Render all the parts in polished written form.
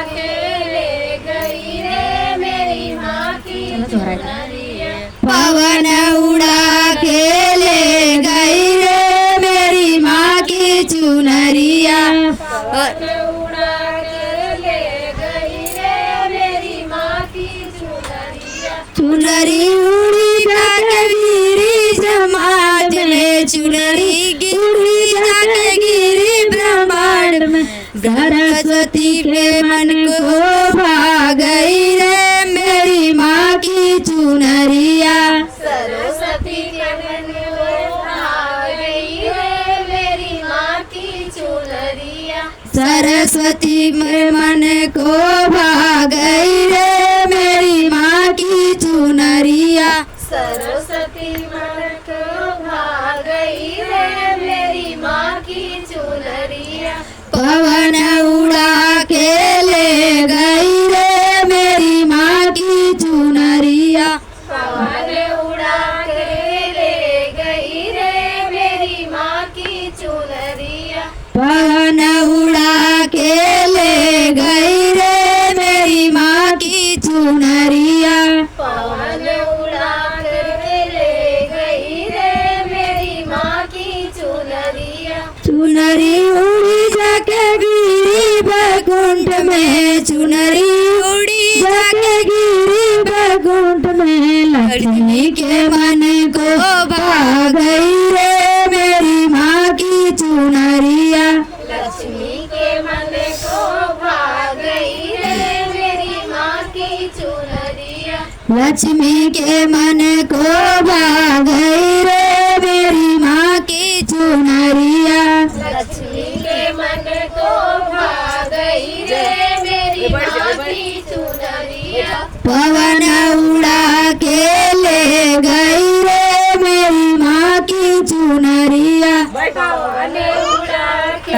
खेले गई रे मेरी माँ की चुनरिया। पवन उड़ा के ले गई रे मेरी माँ की चुनरिया। पवन उड़ा के ले गई रे मेरी माँ की चुनरिया। चुनरी उड़ी जाके गिरी समाज में, चुनरी उड़ी जाके गिरी ब्रह्मांड में। सरस्वती के मन को भा गई रे मेरी माँ की चुनरिया। सरस्वती के मन को भा गई रे मेरी माँ की चुनरिया। सरस्वती के मन को भा गई रे मेरी माँ की चुनरिया। सरस्वती मन को भा गई रे मेरी माँ की चुनरिया। पवन उड़ा के ले गई रे मेरी माँ की चुनरिया। पवन उड़ा के ले गई रे मेरी माँ की चुनरिया। पवन उड़ा के ले गई रे मेरी माँ की चुनरिया। पवन उड़ा के ले गई रे मेरी माँ की चुनरिया। चुनरी उड़ी जाके गिरी बैकुंठ में, चुनरी उड़ी जाके गिरी बैकुंठ में। लक्ष्मी के मन को भा गई रे मेरी माँ की चुनरिया। लक्ष्मी के मन को भा गई रे मेरी माँ की चुनरिया। लक्ष्मी के मन को भा गई रे मेरी माँ की चुनरिया। लक्ष्मी के मन को भा गई रे मेरी माँ की चुनरिया। पवन उड़ा के ले गई रे मेरी माँ की चुनरिया। पवन उड़ा के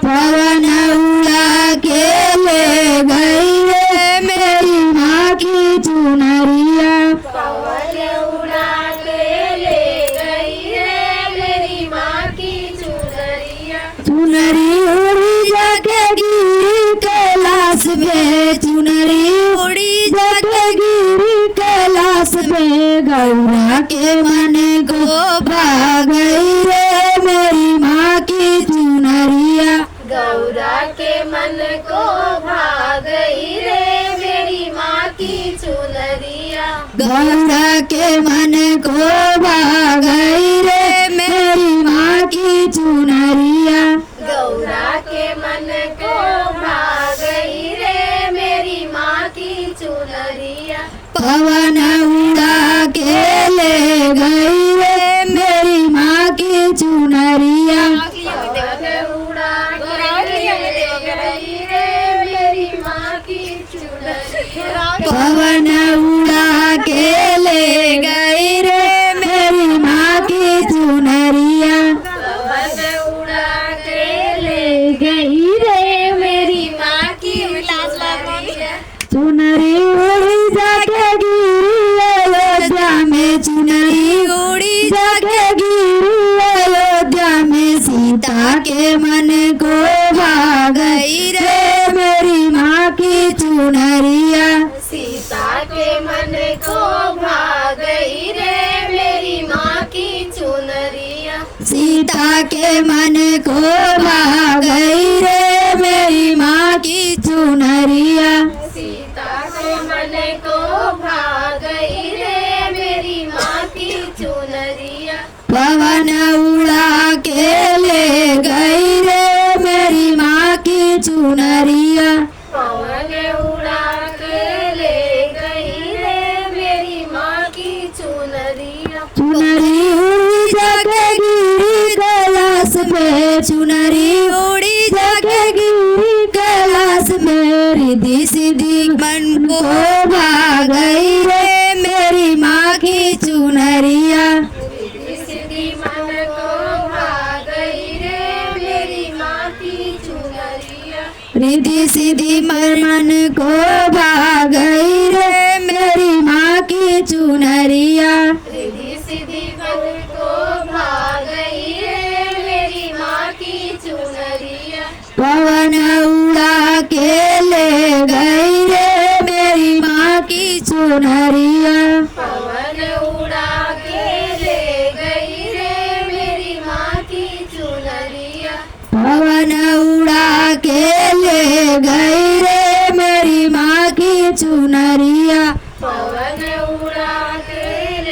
पवन उड़ा के ले गई रे मेरी माँ की चुनरिया। पवन उड़ा के ले गई रे मेरी माँ की चुनरिया। चुनरी उड़ी जाके गिरी कैलाश में, चुनरी उड़ी जाके गिरी कैलाश में। गौरा के मन को भा गई रे मेरी माँ की चुनरिया। गौरा के मन को भा गई रे मेरी माँ की चुनरिया। गौरा के मन को भा गई रे मेरी माँ की चुनरिया। गौरा के मन को भा गई रे मेरी माँ की चुनरिया। पवन उड़ा के ले गई रे मेरी माँ की चुनरिया। पवन उड़ा के ले गई रे मेरी माँ की चुनरिया। पवन उड़ा के ले गई रे मेरी माँ की चुनरिया। पवन उड़ा के ले गई रे मेरी माँ की चुनरिया। चुनरी उड़ी जाके गिरी अयोध्या में, चुनरी उड़ी जाके गिरी अयोध्या में। सीता के मन को भा गई रे मेरी माँ की चुनरिया। सीता के मन को भा गई रे मेरी माँ की चुनरिया। सीता के मन को भा गई रे मेरी माँ की चुनरिया। सीता के मन को भा गई रे मेरी माँ की चुनरिया। पवन उड़ा के ले गई रे मेरी माँ की चुनरिया। पवन उड़ा के ले गई रे मेरी माँ की चुनरिया। चुनरी उड़ी जाके गिरी कैलाश में, चुनरी उड़ी जाके गिरी कैलाश में। रिद्धि सिद्धि मन को भा गई रे मेरी माँ की चुनरिया। रिद्धि सिद्धि मन को भा गई रे मेरी माँ की चुनरिया। रिद्धि सिद्धि मन को भा गई रे मेरी माँ की चुनरिया। रिद्धि सिद्धि मन को भा गई रे मेरी माँ की चुनरिया। पवन उड़ा के ले गई रे मेरी माँ की चुनरिया। पवन उड़ा के ले गई रे मेरी माँ की चुनरिया। पवन उड़ा के ले गई